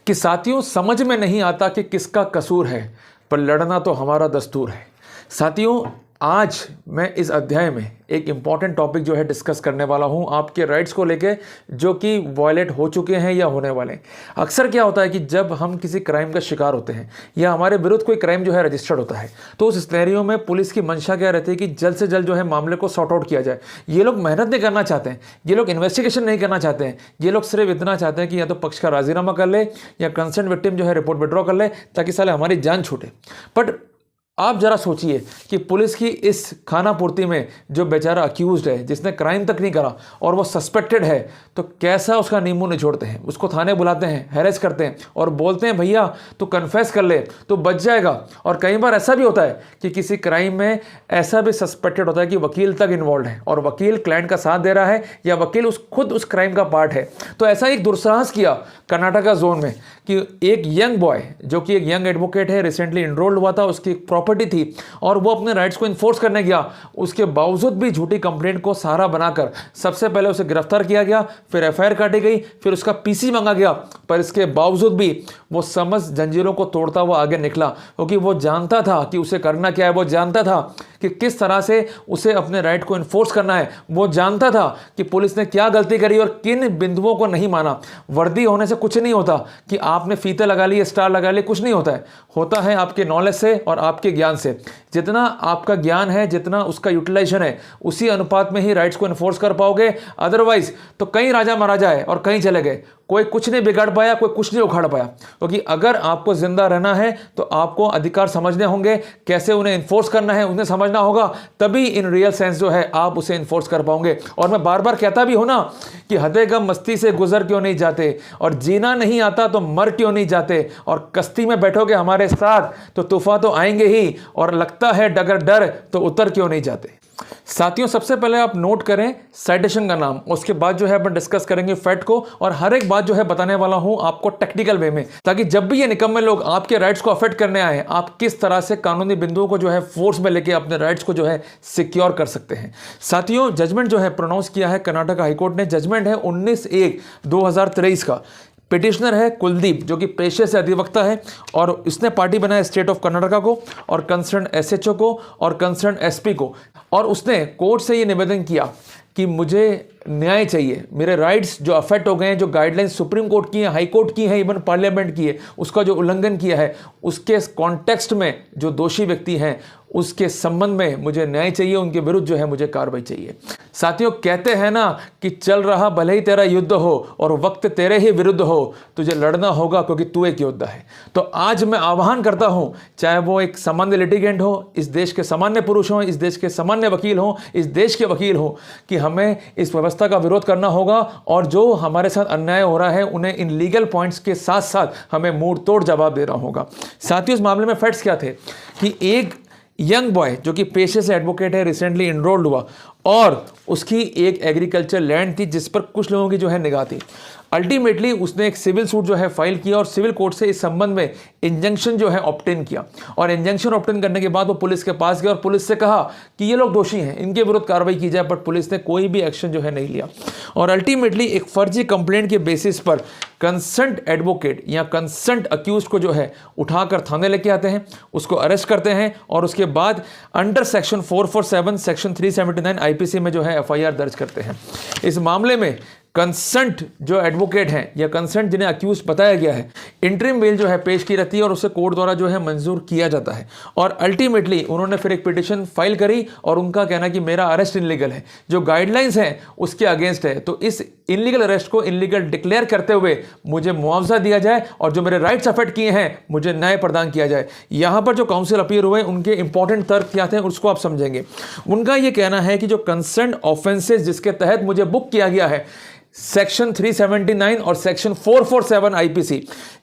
कि साथियों समझ में नहीं आता कि किसका कसूर है, पर लड़ना तो हमारा दस्तूर है। साथियों आज मैं इस अध्याय में एक इम्पॉर्टेंट टॉपिक जो है डिस्कस करने वाला हूं आपके राइट्स को लेके, जो कि वायलेट हो चुके हैं या होने वाले हैं। अक्सर क्या होता है कि जब हम किसी क्राइम का शिकार होते हैं या हमारे विरुद्ध कोई क्राइम जो है रजिस्टर्ड होता है, तो उस सिनेरियो में पुलिस की मंशा क्या रहती है कि जल्द से जल्द जो है मामले को सॉर्ट आउट किया जाए। ये लोग मेहनत नहीं करना चाहते हैं, ये लोग इन्वेस्टिगेशन नहीं करना चाहते हैं, ये लोग सिर्फ इतना चाहते हैं कि या तो पक्ष का राजीनामा कर ले या कंसर्न विक्टिम जो है रिपोर्ट विड्रॉ कर ले ताकि साले हमारी जान छूटे। बट आप जरा सोचिए कि पुलिस की इस खाना पूर्ति में जो बेचारा अक्यूज्ड है, जिसने क्राइम तक नहीं करा और वो सस्पेक्टेड है, तो कैसा उसका नींबू निचोड़ते हैं, उसको थाने बुलाते हैं, हैरेस करते हैं और बोलते हैं भैया तो कन्फेस कर ले तो बच जाएगा। और कई बार ऐसा भी होता है कि किसी क्राइम में ऐसा भी सस्पेक्टेड होता है कि वकील तक इन्वॉल्व है और वकील क्लाइंट का साथ दे रहा है या वकील खुद उस क्राइम का पार्ट है। तो ऐसा एक दुस्साहस किया कर्नाटका जोन में कि एक यंग बॉय जो कि एक यंग एडवोकेट है, रिसेंटली इनरोल्ड हुआ था, उसकी प्रॉपर्टी थी और वो अपने राइट्स को इन्फोर्स करने गया। उसके बावजूद भी झूठी कंप्लेंट को सहारा बनाकर सबसे पहले उसे गिरफ्तार किया गया, फिर एफआईआर काटी गई, फिर उसका पीसी मांगा गया। पर इसके बावजूद भी वो समझ जंजीरों को तोड़ता हुआ आगे निकला, क्योंकि वो जानता था कि उसे करना क्या है, वो जानता था कि किस तरह से उसे अपने राइट को इन्फोर्स करना है, वो जानता था कि पुलिस ने क्या गलती करी और किन बिंदुओं को नहीं माना। वर्दी होने से कुछ नहीं होता कि आपने फीते लगा लिए, स्टार लगा लिए, कुछ नहीं होता है आपके नॉलेज से और आपके ज्ञान से। जितना आपका ज्ञान है, जितना उसका यूटिलाइजेशन है, उसी अनुपात में ही राइट्स को इन्फोर्स कर पाओगे। अदरवाइज तो कई राजा महाराजा है और कहीं चले गए, कोई कुछ नहीं बिगाड़ पाया, कोई कुछ नहीं उखाड़ पाया। क्योंकि अगर आपको जिंदा रहना है तो आपको अधिकार समझने होंगे, कैसे उन्हें इन्फोर्स करना है उन्हें समझना होगा, तभी इन रियल सेंस जो है आप उसे इन्फोर्स कर पाओगे। और मैं बार बार कहता भी हूं ना कि हदे गम मस्ती से गुजर क्यों नहीं जाते, और जीना नहीं आता तो मर क्यों नहीं जाते, और कश्ती में बैठोगे हमारे साथ तो तूफान तो आएंगे ही, और लगता है डगर डर तो उतर क्यों नहीं जाते। साथियों सबसे पहले आप नोट करें साइटेशन का नाम, उसके बाद जो है अपन डिस्कस करेंगे फैक्ट को, और हर एक बात जो है बताने वाला हूं आपको टेक्निकल वे में, ताकि जब भी ये निकम्मे लोग आपके राइट्स को अफेक्ट करने आए, आप किस तरह से कानूनी बिंदुओं को जो है फोर्स में लेके अपने राइट्स को जो है सिक्योर कर सकते हैं। साथियों जजमेंट जो है प्रोनाउंस किया है कर्नाटक हाईकोर्ट ने, जजमेंट है 19/1/2023 का। पिटिशनर है कुलदीप, जो कि पेशे से अधिवक्ता है, और इसने पार्टी बनाया स्टेट ऑफ कर्नाटका को और कंसर्न एसएचओ को और कंसर्न एसपी को। और उसने कोर्ट से ये निवेदन किया कि मुझे न्याय चाहिए, मेरे राइट्स जो अफेक्ट हो गए हैं, जो गाइडलाइंस सुप्रीम कोर्ट की है, हाई कोर्ट की है, इवन पार्लियामेंट की है, उसका जो उल्लंघन किया है, उसके कॉन्टेक्स्ट में जो दोषी व्यक्ति हैं उसके संबंध में मुझे न्याय चाहिए, उनके विरुद्ध जो है मुझे कार्रवाई चाहिए। साथियों कहते हैं ना कि चल रहा भले ही तेरा युद्ध हो और वक्त तेरे ही विरुद्ध हो, तुझे लड़ना होगा क्योंकि तू एक योद्धा है। तो आज मैं आह्वान करता हूं, चाहे वो एक सामान्य लिटिगेंट हो, इस देश के सामान्य पुरुष हो, इस देश के सामान्य वकील हो, इस देश के वकील हो, कि हमें इस व्यवस्था का विरोध करना होगा, और जो हमारे साथ अन्याय हो रहा है उन्हें इन लीगल पॉइंट्स के साथ साथ हमें मुंह तोड़ जवाब देना होगा। साथियों इस मामले में फैक्ट्स क्या थे कि एक यंग बॉय जो कि पेशे से एडवोकेट है, रिसेंटली इनरोल्ड हुआ, और उसकी एक एग्रीकल्चर लैंड थी जिस पर कुछ लोगों की जो है निगाह थी। अल्टीमेटली उसने एक सिविल सूट जो है फाइल किया और सिविल कोर्ट से इस संबंध में इंजंक्शन जो है ऑब्टेन किया, और इंजंक्शन ऑब्टेन करने के बाद वो पुलिस के पास गया और पुलिस से कहा कि ये लोग दोषी हैं, इनके विरुद्ध कार्रवाई की जाए, बट पुलिस ने कोई भी एक्शन जो है नहीं लिया। और अल्टीमेटली एक फर्जी कंप्लेंट के बेसिस पर कंसर्न्ड एडवोकेट या कंसर्न्ड अक्यूज को जो है उठाकर थाने लेके आते हैं, उसको अरेस्ट करते हैं, और उसके बाद अंडर सेक्शन 447 सेक्शन 379 आईपीसी में जो है एफआईआर दर्ज करते हैं। इस मामले में कंसर्न्ड जो एडवोकेट हैं या कंसर्न्ड जिन्हें अक्यूज बताया गया है, इंटरिम बेल जो है पेश की रहती है और उसे कोर्ट द्वारा जो है मंजूर किया जाता है। और अल्टीमेटली उन्होंने फिर एक पिटिशन फाइल करी और उनका कहना कि मेरा अरेस्ट इनलीगल है, जो गाइडलाइंस हैं उसके अगेंस्ट है, तो इस इनलीगल अरेस्ट को इनलीगल डिक्लेयर करते हुए मुझे मुआवजा दिया जाए और जो मेरे राइट्स अफेक्ट किए हैं मुझे न्याय प्रदान किया जाए। यहाँ पर जो काउंसिल अपीयर हुए उनके इंपॉर्टेंट तर्क क्या थे उसको आप समझेंगे। उनका ये कहना है कि जो कंसर्न ऑफेंसेस जिसके तहत मुझे बुक किया गया है, सेक्शन 379 और सेक्शन 447 आईपीसी,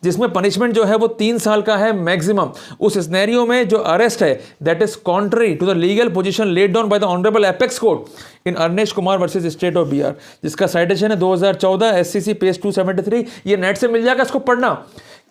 जिसमें पनिशमेंट जो है वो 3 साल का है मैक्सिमम, उस सिनेरियो में जो अरेस्ट है that is contrary to the legal position laid down by the honourable apex court in Arnesh Kumar versus state of Bihar, जिसका साइटेशन है 2014 एससीसी पेज 273। ये नेट से मिल जाएगा, इसको पढ़ना,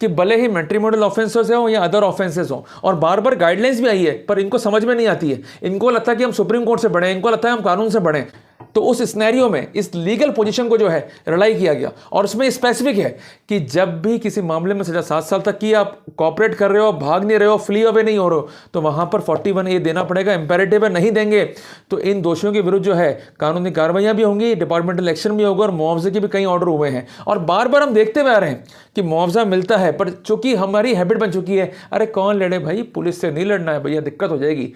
कि भले ही मैट्रिमोनियल ऑफेंसेस हो या अदर ऑफेंसेस हो, और बार बार गाइडलाइंस भी आई है पर इनको समझ में नहीं आती है। इनको लगता है कि हम सुप्रीम कोर्ट से बढ़े, इनको लगता है हम कानून से बढ़े। तो उस सिनेरियो में इस लीगल पोजीशन को जो है रिलाई किया गया और उसमें स्पेसिफिक है कि जब भी किसी मामले में सजा 7 साल तक की आप कॉपरेट कर रहे हो, भाग नहीं रहे हो, फ्ली अवे नहीं हो रहे हो, तो वहां पर 41A देना पड़ेगा। इंपेरेटिव है, नहीं देंगे तो इन दोषियों के विरुद्ध जो है कानूनी कार्रवाइयां भी होंगी, डिपार्टमेंटल एक्शन भी होगा और मुआवजे के भी कई ऑर्डर हुए हैं। और बार बार हम देखते हुए आ रहे हैं कि मुआवजा मिलता है, पर चूंकि हमारी हैबिट बन चुकी है, अरे कौन लड़े भाई, पुलिस से नहीं लड़ना है भैया, दिक्कत हो जाएगी।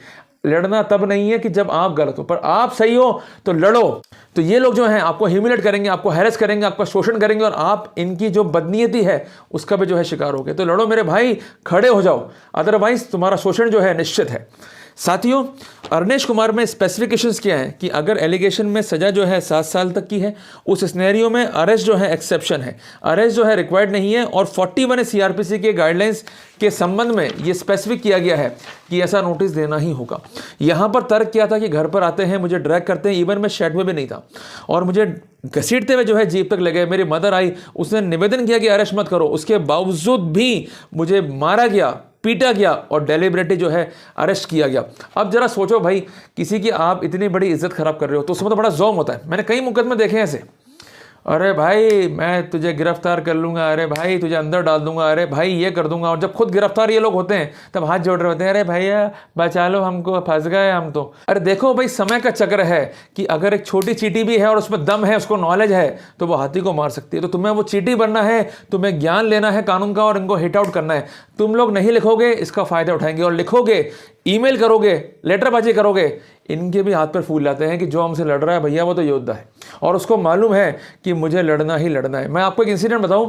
लड़ना तब नहीं है कि जब आप गलत हो, पर आप सही हो तो लड़ो। तो ये लोग जो हैं आपको ह्यूमिलेट करेंगे, आपको हैरेस करेंगे, आपका शोषण करेंगे और आप इनकी जो बदनीयती है उसका भी जो है शिकार हो गए। तो लड़ो मेरे भाई, खड़े हो जाओ, अदरवाइज तुम्हारा शोषण जो है निश्चित है। साथियों, अरनेश कुमार में स्पेसिफिकेशंस क्या हैं कि अगर एलिगेशन में सजा जो है 7 साल तक की है, उस सिनेरियो में अरेस्ट जो है एक्सेप्शन है, अरेस्ट जो है रिक्वायर्ड नहीं है। और 41 CRPC के गाइडलाइंस के संबंध में ये स्पेसिफिक किया गया है कि ऐसा नोटिस देना ही होगा। यहाँ पर तर्क किया था कि घर पर आते हैं, मुझे ड्रैग करते हैं, इवन मैं शेड में भी नहीं था और मुझे घसीटते हुए जो है जीप तक ले गए। मेरी मदर आई, उसने निवेदन किया कि अरेस्ट मत करो, उसके बावजूद भी मुझे मारा गया, पीटा गया और डेलिबरेटली जो है अरेस्ट किया गया। अब जरा सोचो भाई, किसी की आप इतनी बड़ी इज्जत खराब कर रहे हो तो उसमें तो बड़ा ज़ौम होता है। मैंने कई मुकदमे देखे हैं ऐसे, अरे भाई मैं तुझे गिरफ्तार कर लूंगा, अरे भाई तुझे अंदर डाल दूंगा, अरे भाई ये कर दूंगा। और जब खुद गिरफ्तार ये लोग होते हैं तब हाथ जोड़ रहे होते हैं, अरे भैया बचा लो हमको, फंस गए हम तो। अरे देखो भाई, समय का चक्र है कि अगर एक छोटी चींटी भी है और उसमें दम है, उसको नॉलेज है, तो वो हाथी को मार सकती है। तो तुम्हें वो चींटी बनना है, तुम्हें ज्ञान लेना है कानून का और इनको हिट आउट करना है। तुम लोग नहीं लिखोगे, इसका फायदा उठाएंगे, और लिखोगे, ईमेल करोगे, लेटरबाजी करोगे, इनके भी हाथ पर फूल जाते हैं कि जो हमसे लड़ रहा है भैया वो तो योद्धा है और उसको मालूम है कि मुझे लड़ना ही लड़ना है। मैं आपको एक इंसिडेंट बताऊं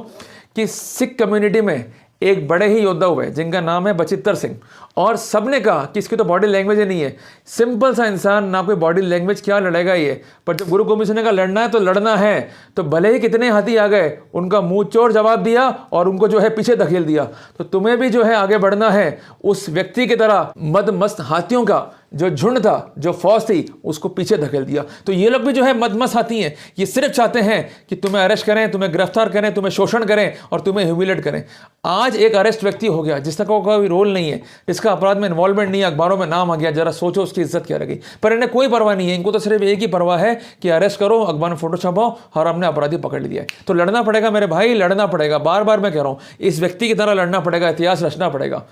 कि सिख कम्युनिटी में एक बड़े ही योद्धा हुए जिनका नाम है बचित्तर सिंह, और सबने कहा कि इसकी तो बॉडी लैंग्वेज ही नहीं है, सिंपल सा इंसान, ना कोई बॉडी लैंग्वेज, क्या लड़ेगा ये। पर जब गुरु गोबिंद सिंह ने कहा लड़ना है तो लड़ना है, तो भले ही कितने हाथी आ गए, उनका मुंह चोर जवाब दिया और उनको जो है पीछे धकेल दिया। तो तुम्हें भी जो है आगे बढ़ना है, उस व्यक्ति की तरह मद मस्त हाथियों का जो झुंड था, जो फौज थी, उसको पीछे धकेल दिया। तो ये लोग भी जो है मदमस्त हाथी हैं, ये सिर्फ चाहते हैं कि तुम्हें अरेस्ट करें, तुम्हें गिरफ्तार करें, तुम्हें शोषण करें और तुम्हें ह्यूमिलेट करें। आज एक अरेस्ट व्यक्ति हो गया जिसका कोई रोल नहीं है, जिसका अपराध में इन्वॉल्वमेंट नहीं है, अखबारों में नाम आ गया, जरा सोचो उसकी इज्जत क्या रहेगी। पर इन्हें कोई परवाह नहीं है, इनको तो सिर्फ एक ही परवाह है कि अरेस्ट करो, अखबार में फोटो छपाओ और हमने अपराधी पकड़ लिया है। तो लड़ना पड़ेगा मेरे भाई, लड़ना पड़ेगा। बार बार मैं कह रहा हूं, इस व्यक्ति की तरह लड़ना पड़ेगा, इतिहास रचना पड़ेगा।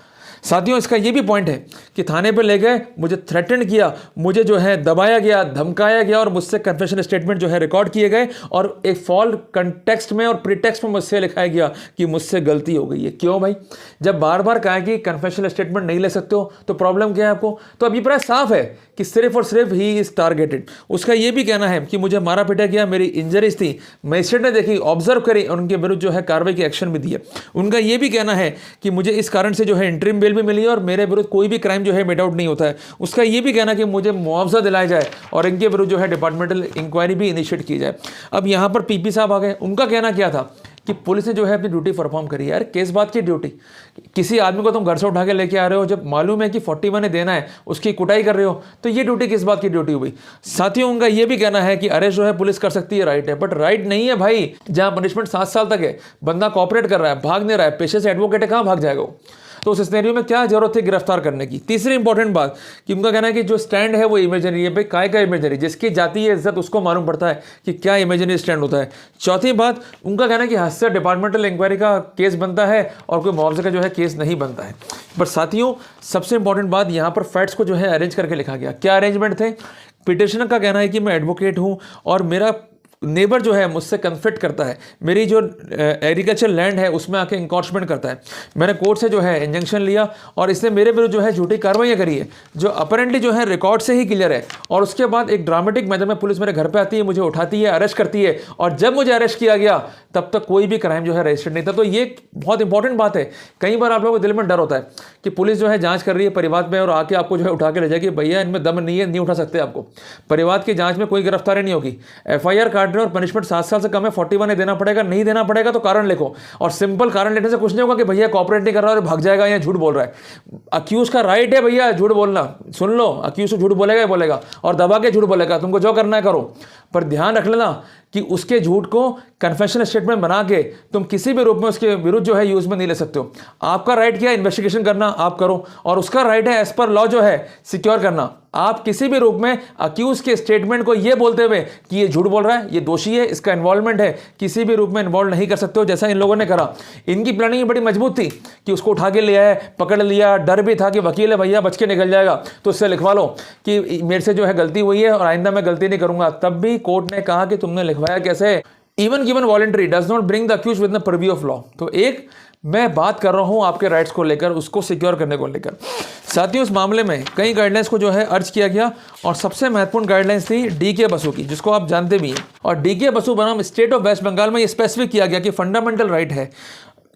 साथियों, इसका ये भी पॉइंट है कि थाने पे ले गए, मुझे थ्रेटन किया, मुझे जो है दबाया गया, धमकाया गया और मुझसे कन्फेशन स्टेटमेंट जो है रिकॉर्ड किए गए और एक फॉल कंटेक्स्ट में और प्रीटेक्स्ट में मुझसे लिखाया गया कि मुझसे गलती हो गई है। क्यों भाई? जब बार बार कहा कि कन्फेशन स्टेटमेंट नहीं ले सकते हो तो प्रॉब्लम क्या है आपको? तो अभिप्राय साफ है कि सिर्फ और सिर्फ ही इज टारगेटेड। उसका ये भी कहना है कि मुझे मारा पीटा गया, मेरी इंजरीज थी, मजिस्ट्रेट ने देखी, ऑब्जर्व करी और उनके विरुद्ध जो है कार्रवाई की एक्शन भी दिए। उनका ये भी कहना है कि मुझे इस कारण से जो है इंटरिम बेल भी मिली है और मेरे विरुद्ध कोई भी क्राइम जो है मेड आउट नहीं होता है। उसका ये भी कहना कि मुझे मुआवजा दिलाया जाए और इनके विरुद्ध जो है डिपार्टमेंटल इंक्वायरी भी इनिशिएट की जाए। अब यहाँ पर पीपी साहब आ गए, उनका कहना क्या था कि पुलिस ने जो है अपनी ड्यूटी परफॉर्म करी है। यार किस बात की ड्यूटी? किसी आदमी को तुम घर से उठा के लेके आ रहे हो, जब मालूम है कि 41 देना है, उसकी कुटाई कर रहे हो, तो ये ड्यूटी किस बात की ड्यूटी हुई? साथियों, उनका ये भी कहना है कि अरेस्ट जो है पुलिस कर सकती है, राइट है, बट राइट नहीं है भाई। जहां पनिशमेंट 7 साल तक है, बंदा कॉपरेट कर रहा है, भाग नहीं रहा है, पेशे से एडवोकेट है, कहां भाग जाएगा वो? तो उस सिनेरियो में क्या जरूरत थी गिरफ्तार करने की? तीसरी इंपॉर्टेंट बात कि उनका कहना है कि जो स्टैंड है वो इमेजिनरी है। भाई काय का इमेजिनरी? जिसकी जाती है इज्जत उसको मालूम पड़ता है कि क्या इमेजिनरी स्टैंड होता है। चौथी बात, उनका कहना है कि हद से डिपार्टमेंटल इंक्वायरी का केस बनता है और कोई मुआवजे का जो है केस नहीं बनता है। पर साथियों, सबसे इंपॉर्टेंट बात, यहाँ पर फैक्ट्स को जो है अरेंज करके लिखा गया। क्या अरेंजमेंट थे? पिटिशनर का कहना है कि मैं एडवोकेट हूँ और मेरा नेबर जो है मुझसे कन्फ्लिक्ट करता है, मेरी जो एग्रीकल्चर लैंड है उसमें आके इंकॉर्चमेंट करता है। मैंने कोर्ट से जो है इंजंक्शन लिया और इसने मेरे विरुद्ध जो है झूठी कार्रवाइयाँ करी है, जो अपरेंटली जो है रिकॉर्ड से ही क्लियर है। और उसके बाद एक ड्रामेटिक मैनर में पुलिस मेरे घर पे आती है, मुझे उठाती है, अरेस्ट करती है, और जब मुझे अरेस्ट किया गया तब तक कोई भी क्राइम जो है रजिस्टर्ड नहीं था। तो ये बहुत इंपॉर्टेंट बात है। कई बार आप लोगों को दिल में डर होता है कि पुलिस जो है जांच कर रही है परिवार में और आके आपको जो है उठा के ले जाएगी, भैया इनमें दम नहीं है, नहीं उठा सकते आपको। परिवार की जांच में कोई गिरफ्तारी नहीं होगी, FIR काट रहे और पनिशमेंट 7 साल से कम है, 41 देना पड़ेगा, नहीं देना पड़ेगा तो कारण लिखो। और सिंपल कारण लिखने से कुछ नहीं होगा कि भैया कॉपरेट नहीं कर रहा और भाग जाएगा या झूठ बोल रहा है। अक्यूज का राइट है भैया झूठ बोलना, सुन लो, अक्यूज तो झूठ बोलेगा ही बोलेगा और दबा के झूठ बोलेगा, तुमको जो करना है करो। पर ध्यान रख लेना कि उसके झूठ को कन्फेशन स्टेटमेंट बना के तुम किसी भी रूप में उसके विरुद्ध जो है यूज में नहीं ले सकते हो। आपका राइट क्या है, इन्वेस्टिगेशन करना, आप करो, और उसका राइट है एज पर लॉ जो है सिक्योर करना। आप किसी भी रूप में अक्यूज के स्टेटमेंट को ये बोलते हुए कि ये झूठ बोल रहा है, ये दोषी है, इसका इन्वॉल्वमेंट है, किसी भी रूप में इन्वॉल्व नहीं कर सकते हो, जैसा इन लोगों ने करा। इनकी प्लानिंग बड़ी मजबूत थी कि उसको उठा के ले आए, पकड़ लिया, डर भी था कि वकील है भैया बच के निकल जाएगा, तो इससे लिखवा लो कि मेरे से जो है गलती हुई है और आइंदा मैं गलती नहीं करूंगा। तब भी कोर्ट ने कहा कि तुमने लिखवाया कैसे? Even given voluntary does not bring the accused with the preview of law. तो एक मैं बात कर रहा हूं आपके राइट्स को लेकर, उसको सिक्योर करने को लेकर। साथियों, इस मामले में कई गाइडलाइंस को जो है अर्ज किया गया और सबसे महत्वपूर्ण गाइडलाइंस थी डीके बसु की, जिसको आप जानते भी हैं। और डीके बसु बनाम स्टेट ऑफ वेस्ट बंगाल में ये स्पेसिफिक किया गया कि फंडामेंटल राइट है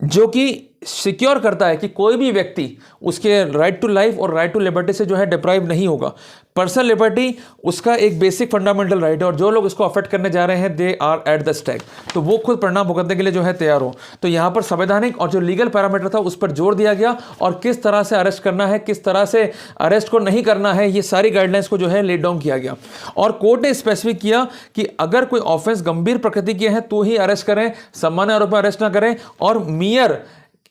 जो कि सिक्योर करता है कि कोई भी व्यक्ति उसके राइट टू लाइफ और राइट टू लिबर्टी से जो है डिप्राइव नहीं होगा। पर्सनल लिबर्टी उसका एक बेसिक फंडामेंटल राइट है और जो लोग इसको अफेक्ट करने जा रहे हैं they are at the stack, तो वो खुद परिणाम भुगतने के लिए जो है तैयार हो। तो यहाँ पर संवैधानिक और जो लीगल पैरामीटर था उस पर जोर दिया गया और किस तरह से अरेस्ट करना है, किस तरह से अरेस्ट को नहीं करना है, ये सारी गाइडलाइंस को जो है लेट डाउन किया गया। और कोर्ट ने स्पेसिफिक किया कि अगर कोई ऑफेंस गंभीर प्रकृति के हैं तो ही अरेस्ट करें, सामान्य आरोप में अरेस्ट ना करें, और मियर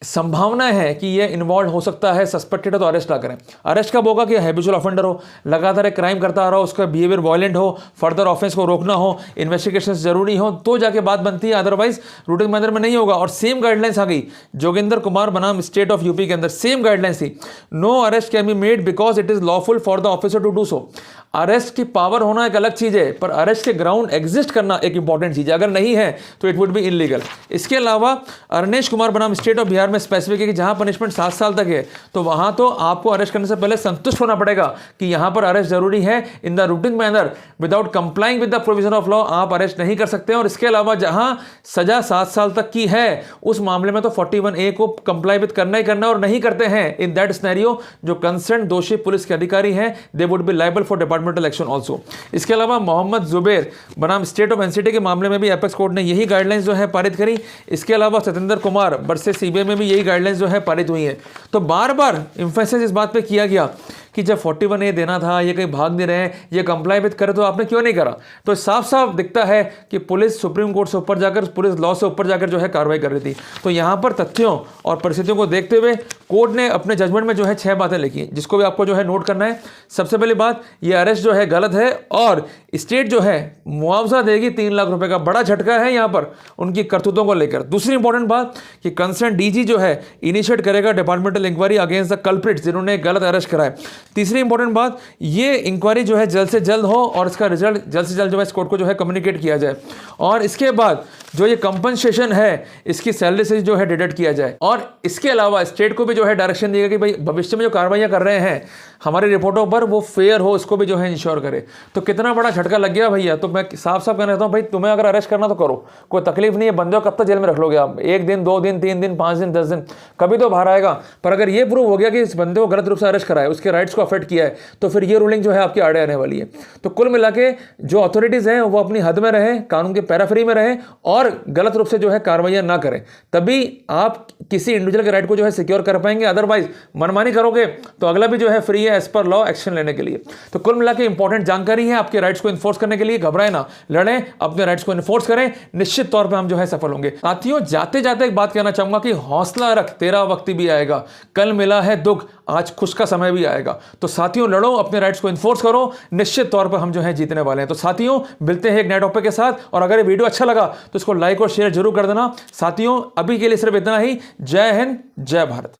संभावना है कि ये इन्वॉल्व हो सकता है, सस्पेक्टेड है तो अरेस्ट ना करें। अरेस्ट कब होगा कि हैबिचुअल ऑफेंडर हो, लगातार एक क्राइम करता आ रहा हो, उसका बिहेवियर वायलेंट हो, फर्दर ऑफेंस को रोकना हो, इन्वेस्टिगेशन जरूरी हो, तो जाके बात बनती है, अदरवाइज रूटीन मैनर में नहीं होगा। और सेम गाइडलाइंस आ गई जोगिंदर कुमार बनाम स्टेट ऑफ यूपी के अंदर, सेम गाइडलाइंस थी, no arrest can be made because it is lawful for the officer to do so. Arrest की पावर होना एक अलग चीज है, पर अरेस्ट के ग्राउंड एग्जिस्ट करना एक इंपॉर्टेंट चीज है, अगर नहीं है तो इट वुड बी इनलीगल। इसके अलावा अरनेश कुमार बनाम स्टेट ऑफ बिहार में स्पेसिफिक है कि जहां पनिशमेंट 7 साल तक है तो वहां तो आपको अरेस्ट करने से पहले संतुष्ट होना पड़ेगा कि यहां पर अरेस्ट जरूरी है। In the routine manner without complying with the provision of law आप अरेस्ट नहीं कर सकते हैं। और इसके अलावा जहां सजा 7 साल तक की है उस मामले में तो 41A को कंप्लाई विद करना ही करना, और नहीं करते हैं इन दैट सिनेरियो जो कंसर्न दोषी पुलिस के अधिकारी हैं they would be liable for departmental action also. इसके अलावा मोहम्मद जुबैर बनाम स्टेट ऑफ एनसीटी के मामले में भी एपेक्स कोर्ट ने यही गाइडलाइंस जो है पारित करी। इसके अलावा सतेंद्र कुमार वर्सेस सीबीआई में भी यही गाइडलाइंस जो है पारित हुई है। तो बार बार इंफेसिस इस बात पे किया गया कि जब 41A देना था, ये कहीं भाग नहीं रहे हैं, ये कंप्लाई विद करे तो आपने क्यों नहीं करा। तो साफ साफ दिखता है कि पुलिस सुप्रीम कोर्ट से ऊपर जाकर, पुलिस लॉ से ऊपर जाकर जो है कार्रवाई कर रही थी। तो यहाँ पर तथ्यों और परिस्थितियों को देखते हुए कोर्ट ने अपने जजमेंट में जो है 6 बातें लिखी, जिसको भी आपको जो है नोट करना है। सबसे पहली बात, ये अरेस्ट जो है गलत है और स्टेट जो है मुआवजा देगी 3 लाख रुपए का, बड़ा झटका है यहाँ पर उनकी करतूतों को लेकर। दूसरी इंपॉर्टेंट बात कि कंसर्न डीजी जो है इनिशिएट करेगा departmental inquiry against the culprits जिन्होंने गलत अरेस्ट कराए। तीसरी इंपॉर्टेंट बात, ये इंक्वायरी जो है जल्द से जल्द हो और इसका रिजल्ट जल्द से जल्द जो है इस कोर्ट को जो है कम्युनिकेट किया जाए। और इसके बाद जो ये कंपनसेशन है इसकी सैलरी से जो है डिडक्ट किया जाए। और इसके अलावा स्टेट को भी जो है डायरेक्शन दिएगा कि भाई भविष्य में जो कार्रवाइयां कर रहे हैं हमारी रिपोर्टों पर वो फेयर हो, इसको भी जो है इंश्योर करे। तो कितना बड़ा झटका लग गया भैया। तो मैं साफ साफ कहना चाहता हूँ भाई, तुम्हें अगर अरेस्ट करना तो करो, कोई तकलीफ नहीं है। बंदे को कब तक जेल में रख लोगे आप? 1 दिन, 2 दिन, 3 दिन, 5 दिन, 10 दिन, कभी तो बाहर आएगा। पर अगर ये प्रूव हो गया कि इस बंदे को गलत रूप से अरेस्ट कराया, उसके राइट्स को अफेक्ट किया है, तो फिर ये रूलिंग जो है आपके आड़े आने वाली है। तो कुल मिला के जो अथॉरिटीज हैं वो अपनी हद में रहे, कानून के पैराफ्री में रहे और गलत रूप से जो है कार्रवाइयां ना करें, तभी आप किसी इंडिविजुअल के राइट को जो है सिक्योर कर पाएंगे। अदरवाइज मनमानी करोगे तो अगला भी जो है फ्री है एज पर लॉ एक्शन लेने के लिए। तो कुल मिला के इंपॉर्टेंट जानकारी है आपके राइट्स को इन्फोर्स करने के लिए। घबराए ना, लड़ें, अपने राइट्स को इन्फोर्स करें, निश्चित तौर पे हम जो है सफल होंगे। साथियों, जाते जाते एक बात कहना चाहूंगा कि हौसला रख, तेरा वक्त भी आएगा। कल मिला है दुख, आज खुश का समय भी आएगा। तो साथियों, लड़ो, अपने राइट्स को इन्फोर्स करो, निश्चित तौर पर हम जो है जीतने वाले हैं। तो साथियों, मिलते हैं एक नए टॉपिक के साथ। और अगर ये वीडियो अच्छा लगा तो इसको लाइक और शेयर जरूर कर देना। साथियों, अभी के लिए सिर्फ इतना ही। जय हिंद, जय भारत।